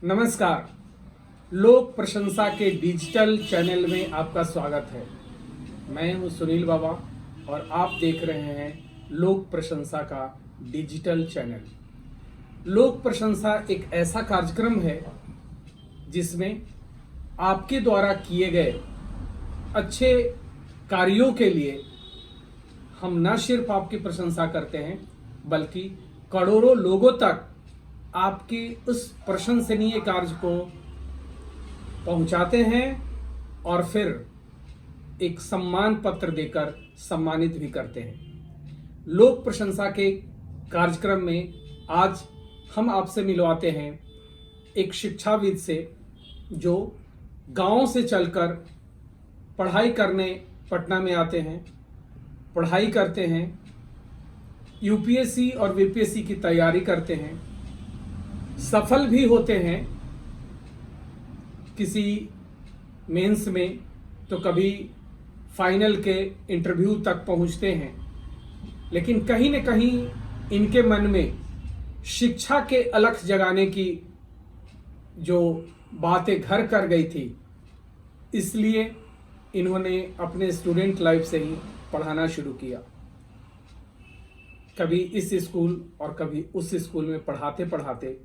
नमस्कार। लोक प्रशंसा के डिजिटल चैनल में आपका स्वागत है। मैं हूं सुनील बाबा और आप देख रहे हैं लोक प्रशंसा का डिजिटल चैनल। लोक प्रशंसा एक ऐसा कार्यक्रम है जिसमें आपके द्वारा किए गए अच्छे कार्यों के लिए हम न सिर्फ आपकी प्रशंसा करते हैं बल्कि करोड़ों लोगों तक आपके उस प्रशंसनीय कार्य को पहुंचाते हैं और फिर एक सम्मान पत्र देकर सम्मानित भी करते हैं। लोक प्रशंसा के कार्यक्रम में आज हम आपसे मिलवाते हैं एक शिक्षाविद से जो गांव से चलकर पढ़ाई करने पटना में आते हैं, पढ़ाई करते हैं, यूपीएससी और बीपीएससी की तैयारी करते हैं, सफल भी होते हैं किसी मेंस में, तो कभी फाइनल के इंटरव्यू तक पहुंचते हैं। लेकिन कहीं न कहीं इनके मन में शिक्षा के अलख जगाने की जो बातें घर कर गई थी, इसलिए इन्होंने अपने स्टूडेंट लाइफ से ही पढ़ाना शुरू किया। कभी इस स्कूल और कभी उस स्कूल में पढ़ाते पढ़ाते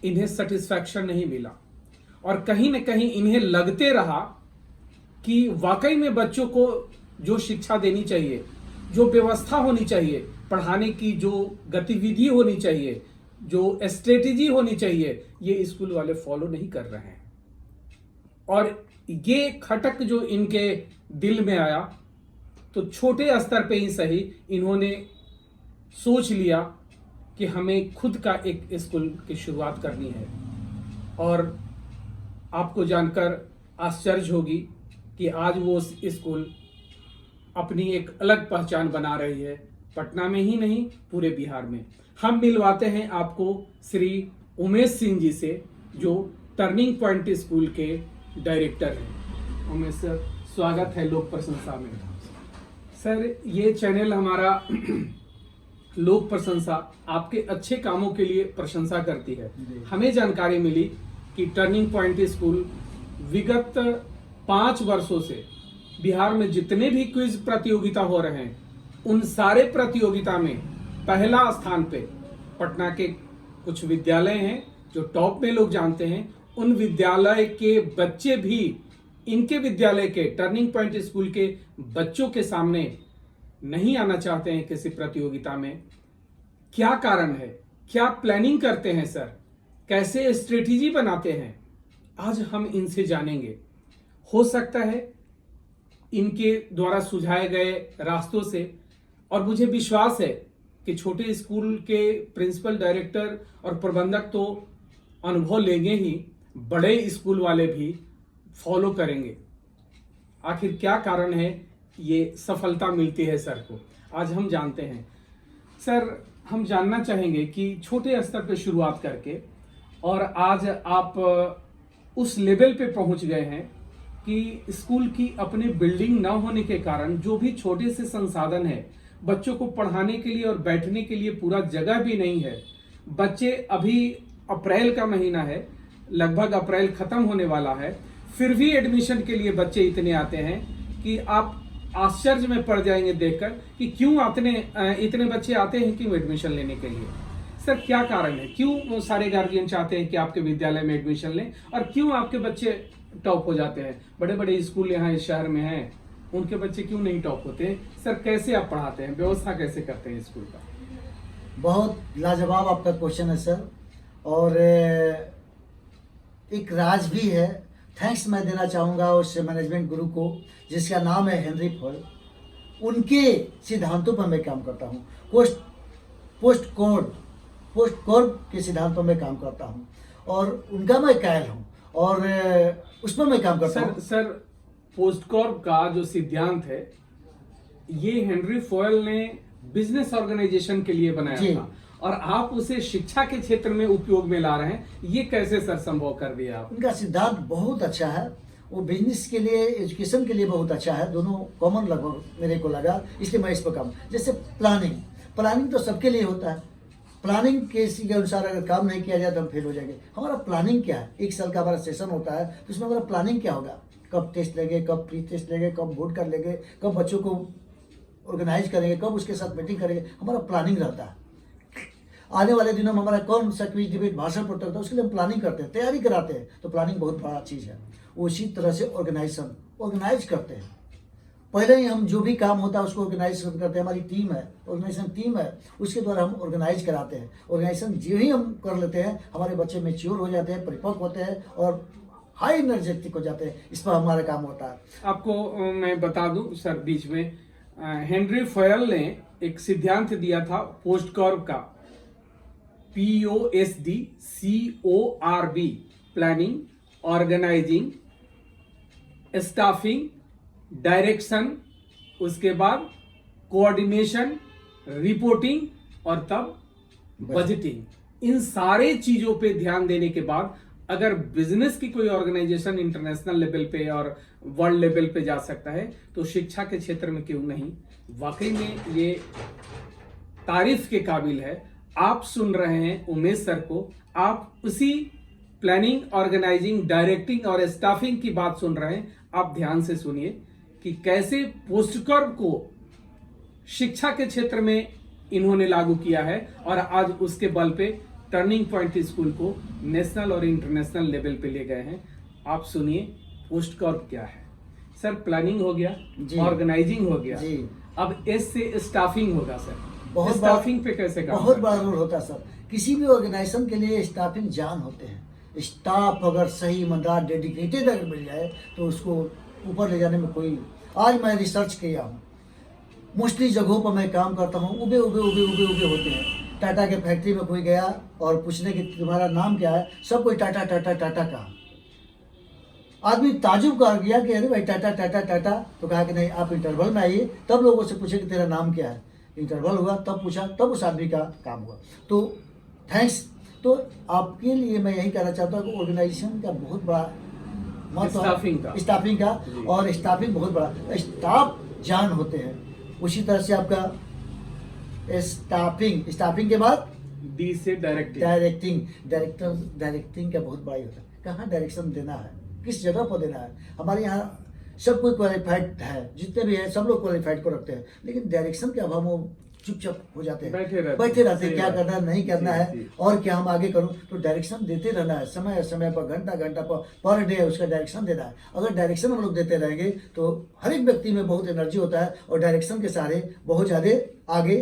इन्हें सेटिस्फैक्शन नहीं मिला और कहीं न कहीं इन्हें लगते रहा कि वाकई में बच्चों को जो शिक्षा देनी चाहिए, जो व्यवस्था होनी चाहिए, पढ़ाने की जो गतिविधि होनी चाहिए, जो स्ट्रेटेजी होनी चाहिए, ये स्कूल वाले फॉलो नहीं कर रहे हैं। और ये खटक जो इनके दिल में आया तो छोटे स्तर पे ही सही इन्होंने सोच लिया कि हमें खुद का एक स्कूल की शुरुआत करनी है। और आपको जानकर आश्चर्य होगी कि आज वो स्कूल अपनी एक अलग पहचान बना रही है, पटना में ही नहीं पूरे बिहार में। हम मिलवाते हैं आपको श्री उमेश सिंह जी से, जो टर्निंग पॉइंट स्कूल के डायरेक्टर हैं। उमेश सर, स्वागत है लोक प्रशंसा में। सर, ये चैनल हमारा लोक प्रशंसा आपके अच्छे कामों के लिए प्रशंसा करती है। हमें जानकारी मिली कि टर्निंग पॉइंट स्कूल विगत 5 वर्षों से बिहार में जितने भी क्विज प्रतियोगिता हो रहे हैं, उन सारे प्रतियोगिता में पहला स्थान पे पटना के कुछ विद्यालय हैं जो टॉप में लोग जानते हैं। उन विद्यालय के बच्चे भी इनके विद्यालय के टर्निंग पॉइंट स्कूल के बच्चों के सामने नहीं आना चाहते हैं किसी प्रतियोगिता में। क्या कारण है? क्या प्लानिंग करते हैं सर? कैसे स्ट्रेटेजी बनाते हैं? आज हम इनसे जानेंगे। हो सकता है इनके द्वारा सुझाए गए रास्तों से, और मुझे विश्वास है कि छोटे स्कूल के प्रिंसिपल, डायरेक्टर और प्रबंधक तो अनुभव लेंगे ही, बड़े स्कूल वाले भी फॉलो करेंगे। आखिर क्या कारण है ये सफलता मिलती है सर को, आज हम जानते हैं। सर, हम जानना चाहेंगे कि छोटे स्तर पर शुरुआत करके और आज आप उस लेवल पे पहुंच गए हैं कि स्कूल की अपनी बिल्डिंग ना होने के कारण जो भी छोटे से संसाधन है, बच्चों को पढ़ाने के लिए और बैठने के लिए पूरा जगह भी नहीं है। बच्चे, अभी अप्रैल का महीना है, लगभग अप्रैल खत्म होने वाला है, फिर भी एडमिशन के लिए बच्चे इतने आते हैं कि आप आश्चर्य में पड़ जाएंगे देखकर कि क्यों इतने बच्चे आते हैं, क्यों एडमिशन लेने के लिए। सर, क्या कारण है? क्यों सारे गार्जियन चाहते हैं कि आपके विद्यालय में एडमिशन लें और क्यों आपके बच्चे टॉप हो जाते हैं? बड़े बड़े स्कूल यहाँ इस शहर में हैं, उनके बच्चे क्यों नहीं टॉप होते हैं? सर, कैसे आप पढ़ाते हैं, व्यवस्था कैसे करते हैं स्कूल का? बहुत लाजवाब आपका क्वेश्चन है सर, और एक राज भी है। थैंक्स मैं देना चाहूँगा उस मैनेजमेंट गुरु को जिसका नाम है हेनरी फॉयल। उनके सिद्धांतों पर मैं काम करता हूँ। पोस्ट कोड के सिद्धांतों में काम करता हूँ और उनका मैं कायल हूँ और उस पर मैं काम करता हूँ। सर, पोस्ट कोड का जो सिद्धांत है, ये हेनरी फॉयल ने बिजनेस ऑर्गेनाइजेशन के लिए बनाया था और आप उसे शिक्षा के क्षेत्र में उपयोग में ला रहे हैं। ये कैसे सर संभव कर दिया आप? उनका सिद्धांत बहुत अच्छा है, वो बिजनेस के लिए, एजुकेशन के लिए बहुत अच्छा है। दोनों कॉमन लगभग मेरे को लगा, इसलिए मैं इस पर काम। जैसे प्लानिंग तो सबके लिए होता है, प्लानिंग के अनुसार अगर काम नहीं किया जाए तो हम फेल हो जाएंगे। हमारा प्लानिंग क्या है, 1 साल का हमारा सेशन होता है तो उसमें हमारा प्लानिंग क्या होगा, कब टेस्ट लेंगे, कब प्री टेस्ट लेंगे, कब वोट कर लेंगे, कब बच्चों को ऑर्गेनाइज करेंगे, कब उसके साथ मीटिंग करेंगे, हमारा प्लानिंग रहता है। आने वाले दिनों में हमारा कौन सा क्विज डिबेट भाषण पड़ता है उसके लिए हम प्लानिंग करते हैं, तैयारी कराते हैं। तो प्लानिंग बहुत बड़ा चीज़ है। उसी तरह से ऑर्गेनाइज करते हैं। पहले ही हम जो भी काम होता है उसको ऑर्गेनाइज करते हैं। हमारी टीम है, ऑर्गेनाइजेशन टीम है, उसके द्वारा हम ऑर्गेनाइज कराते हैं। ऑर्गेनाइजेशन जो ही हम कर लेते हैं हमारे बच्चे मैच्योर हो जाते हैं, परिपक्व होते हैं और हाई एनर्जेटिक हो जाते हैं। इस पर हमारा काम होता है। आपको मैं बता दूं सर, बीच में हेनरी फयल ने एक सिद्धांत दिया था पोस्ट कॉर्प का, POSDCORB, planning, organising, staffing, direction, उसके बाद कोऑर्डिनेशन, रिपोर्टिंग और तब बजटिंग। इन सारे चीजों पे ध्यान देने के बाद अगर बिजनेस की कोई ऑर्गेनाइजेशन इंटरनेशनल लेवल पे और वर्ल्ड लेवल पे जा सकता है तो शिक्षा के क्षेत्र में क्यों नहीं। वाकई में ये तारीफ के काबिल है। आप सुन रहे हैं उमेश सर को, आप उसी प्लानिंग, ऑर्गेनाइजिंग, डायरेक्टिंग और स्टाफिंग की बात सुन रहे हैं। आप ध्यान से सुनिए कि कैसे पोस्टकॉर्प को शिक्षा के क्षेत्र में इन्होंने लागू किया है और आज उसके बल पे टर्निंग पॉइंट स्कूल को नेशनल और इंटरनेशनल लेवल पे ले गए हैं। आप सुनिए पोस्टकॉर्प क्या है। सर प्लानिंग हो गया, ऑर्गेनाइजिंग हो गया, जी। अब एस से स्टाफिंग होगा सर। बहुत स्टाफिंग पे कैसे काम बहुत करते बड़ा हैं? रोल होता है सर। किसी भी ऑर्गेनाइजेशन के लिए स्टाफिंग जान होते हैं। स्टाफ अगर सही, ईमानदार, डेडिकेटेड अगर मिल जाए तो उसको ऊपर ले जाने में कोई। आज मैं रिसर्च किया हूँ, मोस्टली जगहों पर मैं काम करता हूँ, उबे होते हैं। टाटा के फैक्ट्री में कोई गया और पूछने कि तुम्हारा नाम क्या है, सब कोई टाटा टाटा टाटा का। आदमी ताजुब कर गया कि अरे भाई टाटा टाटा टाटा। तो कहा कि नहीं, आप इंटरवल में आइए, तब लोगों से पूछे कि तेरा नाम क्या है। इंटरवल हुआ, तब पूछा, तब उस आदमी का काम हुआ। तो थैंक्स। तो आपके लिए मैं यही कहना चाहता हूँ कि ऑर्गेनाइजेशन का बहुत बड़ा स्टाफिंग का और स्टाफिंग बहुत बड़ा। स्टाफ जान होते हैं। उसी तरह से आपका स्टाफिंग के बाद डी से डायरेक्टिंग। डायरेक्टिंग का बहुत बड़ा ही होता है। कहाँ डायरेक्शन देना है, किस जगह पर देना है। हमारे यहाँ सब कोई क्वालिफाइड है, जितने भी हैं सब लोग क्वालिफाइड को रखते हैं, लेकिन डायरेक्शन के अभाव में चुपचाप हो जाते हैं, बैठे रहते हैं। क्या करना है, नहीं करना है, और क्या हम आगे करूं। तो डायरेक्शन देते रहना है, समय समय पर, घंटा पर डे उसका डायरेक्शन देना है। अगर डायरेक्शन हम लोग देते रहेंगे तो हर एक व्यक्ति में बहुत एनर्जी होता है और डायरेक्शन के सहारे बहुत ज़्यादा आगे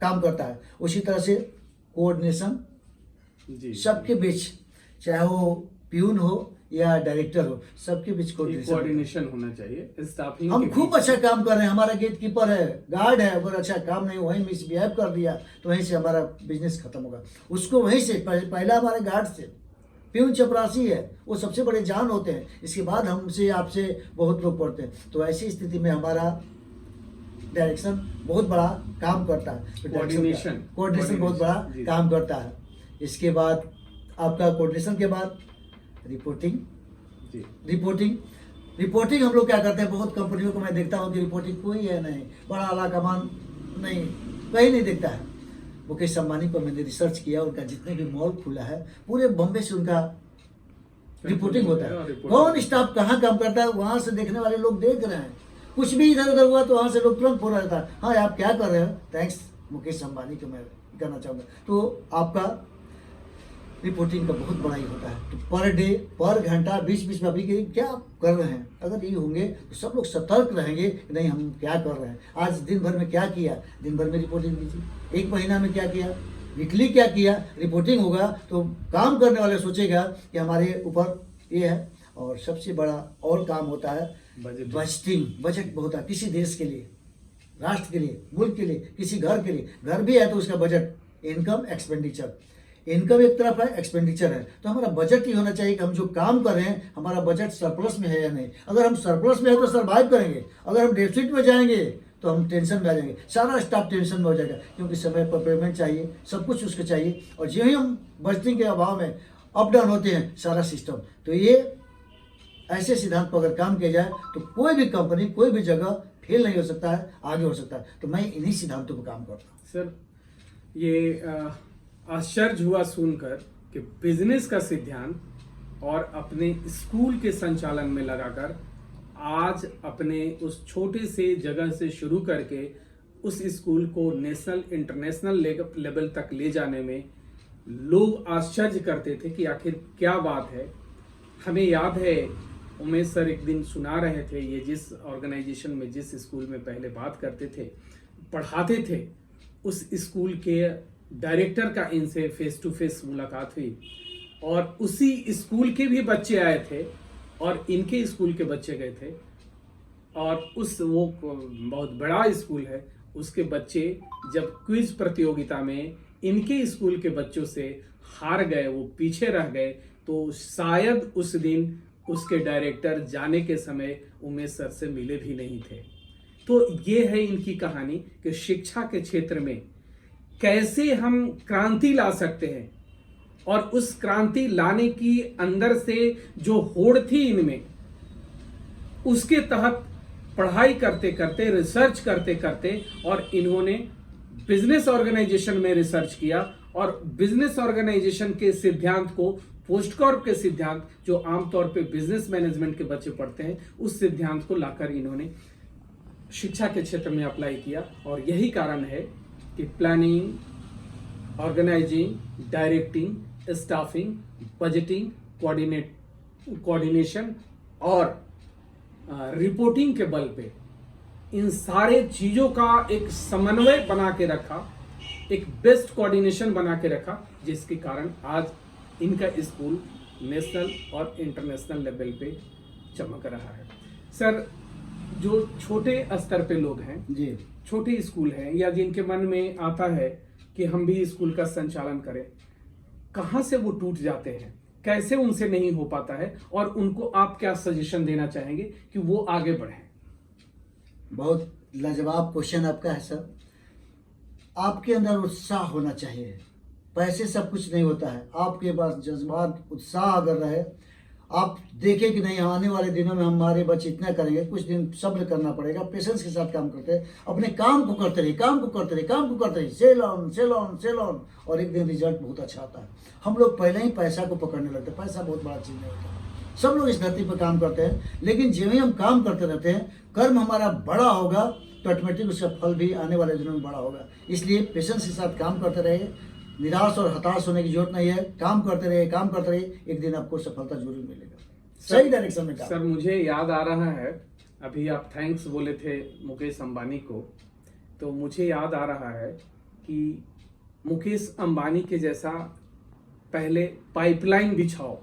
काम करता है। उसी तरह से कोऑर्डिनेशन सबके बीच, चाहे वो प्यून हो या डायरेक्टर हो, सबके बीच कोऑर्डिनेशन होना चाहिए। स्टाफिंग हम खूब अच्छा काम कर रहे हैं। हमारा गेट कीपर है, गार्ड है, अगर अच्छा काम नहीं वहीं मिसबिहेव कर दिया तो वहीं से हमारा बिजनेस खत्म होगा। उसको वहीं से पहला हमारे गार्ड से, प्यून चपरासी है, वो सबसे बड़े जान होते हैं। इसके बाद हमसे आपसे बहुत लोग पढ़ते हैं। तो ऐसी स्थिति में हमारा डायरेक्शन बहुत बड़ा काम करता है। कोऑर्डिनेशन बहुत बड़ा काम करता है। इसके बाद आपका कोऑर्डिनेशन के बाद रिपोर्टिंग हम लोग क्या करते हैं। बहुत कंपनियों को मैं देखता हूँ कि रिपोर्टिंग कोई है नहीं, बड़ा आला कमान नहीं, कहीं नहीं देखता है। मुकेश अंबानी पर मैंने रिसर्च किया, उनका जितने भी मॉल खुला है पूरे बॉम्बे से उनका रिपोर्टिंग होता है। कौन स्टाफ कहाँ काम करता है, वहाँ से देखने वाले लोग देख रहे हैं। कुछ भी इधर उधर हुआ तो वहाँ से लोग तुरंत बोला जाता है, हाँ आप क्या कर रहे हो, थैंक्स मुकेश अंबानी को मैं कहना चाहूँगा। तो आपका रिपोर्टिंग का बहुत बड़ा ही होता है। तो पर डे, पर घंटा, बीच में अभी क्या कर रहे हैं, अगर ये होंगे तो सब लोग सतर्क रहेंगे कि नहीं हम क्या कर रहे हैं, आज दिन भर में क्या किया, दिन भर में रिपोर्टिंग कीजिए। 1 महीना में क्या किया, वीकली क्या किया, रिपोर्टिंग होगा तो काम करने वाले सोचेगा कि हमारे ऊपर ये है। और सबसे बड़ा और काम होता है बजट बहुत है। किसी देश के लिए, राष्ट्र के लिए, मुल्क के लिए, किसी घर के लिए, घर भी है तो उसका बजट, इनकम एक्सपेंडिचर, इनकम एक तरफ है, एक्सपेंडिचर है। तो हमारा बजट ही होना चाहिए कि हम जो काम कर रहे हैं हमारा बजट सरप्लस में है या नहीं। अगर हम सरप्लस में है तो सर्वाइव करेंगे, अगर हम डेफिसिट में जाएंगे तो हम टेंशन में आ जाएंगे। सारा स्टाफ टेंशन में हो जाएगा, क्योंकि समय पर पेमेंट चाहिए, सब कुछ उसको चाहिए। और जो ही हम बजटिंग के अभाव में अप डाउन होते हैं सारा सिस्टम। तो ये ऐसे सिद्धांत पर अगर काम किया जाए तो कोई भी कंपनी, कोई भी जगह फेल नहीं हो सकता है, आगे हो सकता है। तो मैं इन्हीं सिद्धांतों पर काम करता हूँ। सर ये आश्चर्य हुआ सुनकर कि बिजनेस का सिद्धांत और अपने स्कूल के संचालन में लगाकर आज अपने उस छोटे से जगह से शुरू करके उस स्कूल को नेशनल इंटरनेशनल लेवल तक ले जाने में लोग आश्चर्य करते थे कि आखिर क्या बात है। हमें याद है उमेश सर एक दिन सुना रहे थे, ये जिस ऑर्गेनाइजेशन में जिस स्कूल में पहले बात करते थे पढ़ाते थे, उस स्कूल के डायरेक्टर का इनसे फेस टू फेस मुलाकात हुई और उसी स्कूल के भी बच्चे आए थे और इनके स्कूल के बच्चे गए थे और वो बहुत बड़ा स्कूल है, उसके बच्चे जब क्विज प्रतियोगिता में इनके स्कूल के बच्चों से हार गए, वो पीछे रह गए, तो शायद उस दिन उसके डायरेक्टर जाने के समय उमेश सर से मिले भी नहीं थे। तो ये है इनकी कहानी कि शिक्षा के क्षेत्र में कैसे हम क्रांति ला सकते हैं और उस क्रांति लाने की अंदर से जो होड़ थी इनमें, उसके तहत पढ़ाई करते करते रिसर्च करते करते और इन्होंने बिजनेस ऑर्गेनाइजेशन में रिसर्च किया और बिजनेस ऑर्गेनाइजेशन के सिद्धांत को पोस्टकॉर्प के सिद्धांत जो आमतौर पे बिजनेस मैनेजमेंट के बच्चे पढ़ते हैं उस सिद्धांत को लाकर इन्होंने शिक्षा के क्षेत्र में अप्लाई किया। और यही कारण है कि planning, organising, directing, staffing, budgeting, coordination और रिपोर्टिंग के बल पे इन सारे चीजों का एक समन्वय बना के रखा, एक बेस्ट कोऑर्डिनेशन बना के रखा, जिसके कारण आज इनका स्कूल नेशनल और इंटरनेशनल लेवल पे चमक रहा है। सर, जो छोटे स्तर पे लोग हैं जी, छोटे स्कूल हैं या जिनके मन में आता है कि हम भी स्कूल का संचालन करें, कहाँ से वो टूट जाते हैं, कैसे उनसे नहीं हो पाता है और उनको आप क्या सजेशन देना चाहेंगे कि वो आगे बढ़ें? बहुत लाजवाब क्वेश्चन आपका है सर। आपके अंदर उत्साह होना चाहिए, पैसे सब कुछ नहीं होता है। आपके पास जज्बात, उत्साह अगर रहे, आप देखें कि नहीं आने वाले दिनों में हमारे बच्चे इतना करेंगे, कुछ दिन सब्र करना पड़ेगा, पेशेंस के साथ काम करते हैं, अपने काम को करते रहिए, काम को करते रहिए, काम को करते रहिए, sail on sail on sail on, और एक दिन रिजल्ट बहुत अच्छा आता है। हम लोग पहले ही पैसा को पकड़ने लगते हैं, पैसा बहुत बड़ा चीज़ नहीं होता। सब लोग इस धरती पर काम करते हैं, लेकिन जब ही हम काम करते रहते हैं, कर्म हमारा बड़ा होगा तो ऑटोमेटिक उसका फल भी आने वाले दिनों में बड़ा होगा। इसलिए पेशेंस के साथ काम करते रहिए, निराश और हताश होने की जरूरत नहीं है, काम करते रहिए, काम करते रहिए, एक दिन आपको सफलता जरूर मिलेगा, सही डायरेक्शन में काम। सर, मुझे याद आ रहा है, अभी आप थैंक्स बोले थे मुकेश अंबानी को, तो मुझे याद आ रहा है कि मुकेश अंबानी के जैसा पहले पाइपलाइन बिछाओ,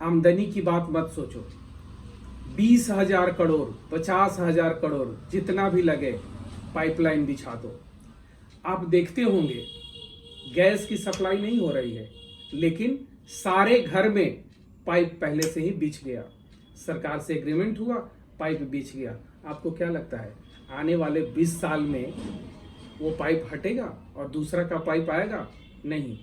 आमदनी की बात मत सोचो, 20,000 करोड़ 50,000 करोड़ जितना भी लगे पाइपलाइन बिछा दो। आप देखते होंगे गैस की सप्लाई नहीं हो रही है, लेकिन सारे घर में पाइप पहले से ही बिछ गया, सरकार से एग्रीमेंट हुआ, पाइप बिछ गया। आपको क्या लगता है आने वाले 20 साल में वो पाइप हटेगा और दूसरा का पाइप आएगा? नहीं।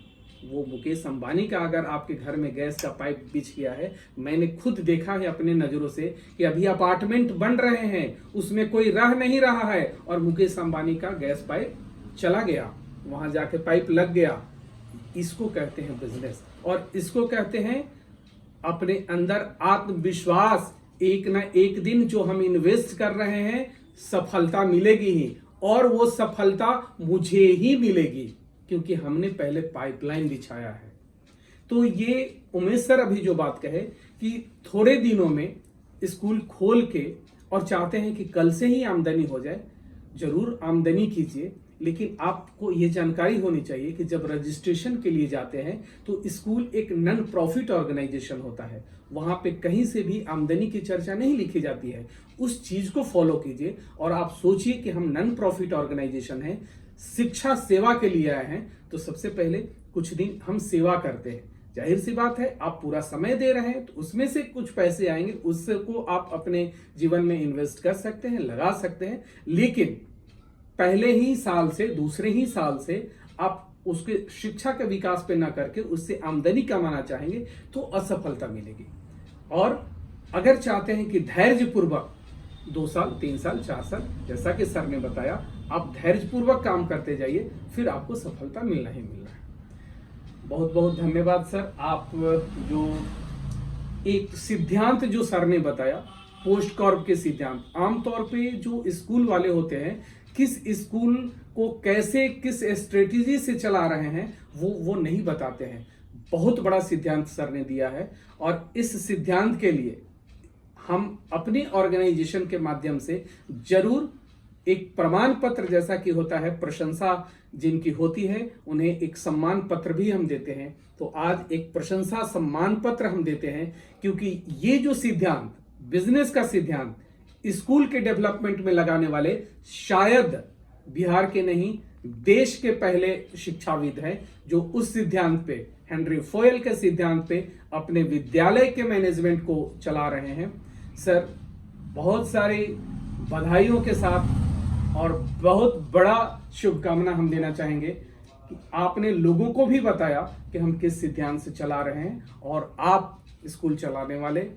वो मुकेश अंबानी का अगर आपके घर में गैस का पाइप बिछ गया है, मैंने खुद देखा है अपने नज़रों से कि अभी अपार्टमेंट बन रहे हैं, उसमें कोई रह नहीं रहा है और मुकेश अंबानी का गैस पाइप चला गया, वहां जाके पाइप लग गया। इसको कहते हैं बिजनेस और इसको कहते हैं अपने अंदर आत्मविश्वास। एक ना एक दिन जो हम इन्वेस्ट कर रहे हैं सफलता मिलेगी ही, और वो सफलता मुझे ही मिलेगी क्योंकि हमने पहले पाइपलाइन बिछाया है। तो ये उमेश सर अभी जो बात कहे कि थोड़े दिनों में स्कूल खोल के और चाहते हैं कि कल से ही आमदनी हो जाए, जरूर आमदनी कीजिए, लेकिन आपको ये जानकारी होनी चाहिए कि जब रजिस्ट्रेशन के लिए जाते हैं तो स्कूल एक नॉन प्रॉफिट ऑर्गेनाइजेशन होता है, वहां पे कहीं से भी आमदनी की चर्चा नहीं लिखी जाती है। उस चीज को फॉलो कीजिए और आप सोचिए कि हम नॉन प्रॉफिट ऑर्गेनाइजेशन है, शिक्षा सेवा के लिए आए हैं, तो सबसे पहले कुछ दिन हम सेवा करते हैं। जाहिर सी बात है आप पूरा समय दे रहे हैं तो उसमें से कुछ पैसे आएंगे, उसको आप अपने जीवन में इन्वेस्ट कर सकते हैं, लगा सकते हैं, लेकिन पहले ही साल से दूसरे ही साल से आप उसके शिक्षा के विकास पे ना करके उससे आमदनी कमाना चाहेंगे तो असफलता मिलेगी। और अगर चाहते हैं कि धैर्यपूर्वक 2 साल, 3 साल, 4 साल, जैसा कि सर ने बताया, आप धैर्यपूर्वक काम करते जाइए, फिर आपको सफलता मिलना ही मिलना है। बहुत बहुत धन्यवाद सर। आप जो एक सिद्धांत जो सर ने बताया, पोस्ट कॉर्प के सिद्धांत, आमतौर पे जो स्कूल वाले होते हैं, किस स्कूल को कैसे किस स्ट्रेटेजी से चला रहे हैं वो नहीं बताते हैं। बहुत बड़ा सिद्धांत सर ने दिया है और इस सिद्धांत के लिए हम अपनी ऑर्गेनाइजेशन के माध्यम से जरूर एक प्रमाण पत्र, जैसा कि होता है प्रशंसा जिनकी होती है, उन्हें एक सम्मान पत्र भी हम देते हैं। तो आज एक प्रशंसा सम्मान पत्र हम देते हैं, क्योंकि ये जो सिद्धांत, बिजनेस का सिद्धांत, स्कूल के डेवलपमेंट में लगाने वाले शायद बिहार के नहीं देश के पहले शिक्षाविद हैं जो उस सिद्धांत पे, हेनरी फोयल के सिद्धांत पे अपने विद्यालय के मैनेजमेंट को चला रहे हैं। सर, बहुत सारी बधाइयों के साथ और बहुत बड़ा शुभकामना हम देना चाहेंगे कि आपने लोगों को भी बताया कि हम किस सिद्धांत से चला रहे हैं, और आप स्कूल चलाने वाले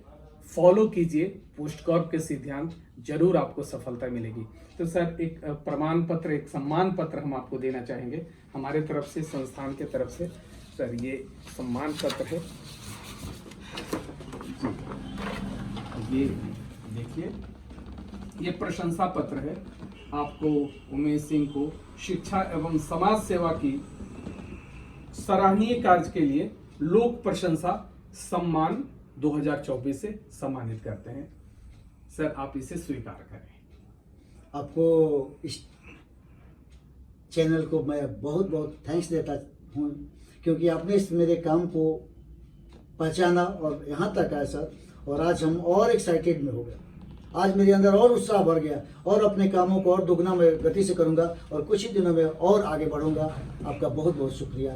फॉलो कीजिए पोस्ट कॉर्प के सिद्धांत, जरूर आपको सफलता मिलेगी। तो सर, एक प्रमाण पत्र, एक सम्मान पत्र हम आपको देना चाहेंगे हमारे तरफ से, संस्थान के तरफ से। सर, ये सम्मान पत्र है, ये देखिए, ये प्रशंसा पत्र है। आपको उमेश सिंह को शिक्षा एवं समाज सेवा की सराहनीय कार्य के लिए लोक प्रशंसा सम्मान 2024 से सम्मानित करते हैं। सर, आप इसे स्वीकार करें। आपको इस चैनल को मैं बहुत बहुत थैंक्स देता हूँ, क्योंकि आपने इस मेरे काम को पहचाना और यहाँ तक आया सर। और आज हम और एक्साइटेड में हो गए, आज मेरे अंदर और उत्साह बढ़ गया, और अपने कामों को और दुगना में गति से करूँगा और कुछ ही दिनों में और आगे बढ़ूँगा। आपका बहुत बहुत शुक्रिया,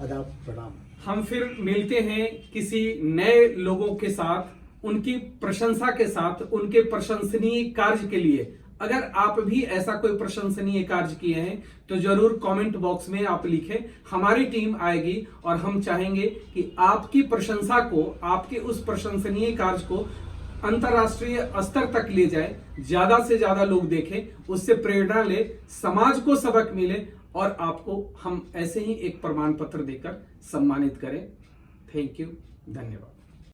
आदाब, प्रणाम। हम फिर मिलते हैं किसी नए लोगों के साथ, उनकी प्रशंसा के साथ, उनके प्रशंसनीय कार्य के लिए। अगर आप भी ऐसा कोई प्रशंसनीय कार्य किए हैं तो जरूर कमेंट बॉक्स में आप लिखें, हमारी टीम आएगी और हम चाहेंगे कि आपकी प्रशंसा को, आपके उस प्रशंसनीय कार्य को अंतर्राष्ट्रीय स्तर तक ले जाए, ज्यादा से ज्यादा लोग देखें, उससे प्रेरणा ले, समाज को सबक मिले और आपको हम ऐसे ही एक प्रमाण पत्र देकर सम्मानित करें। थैंक यू, धन्यवाद।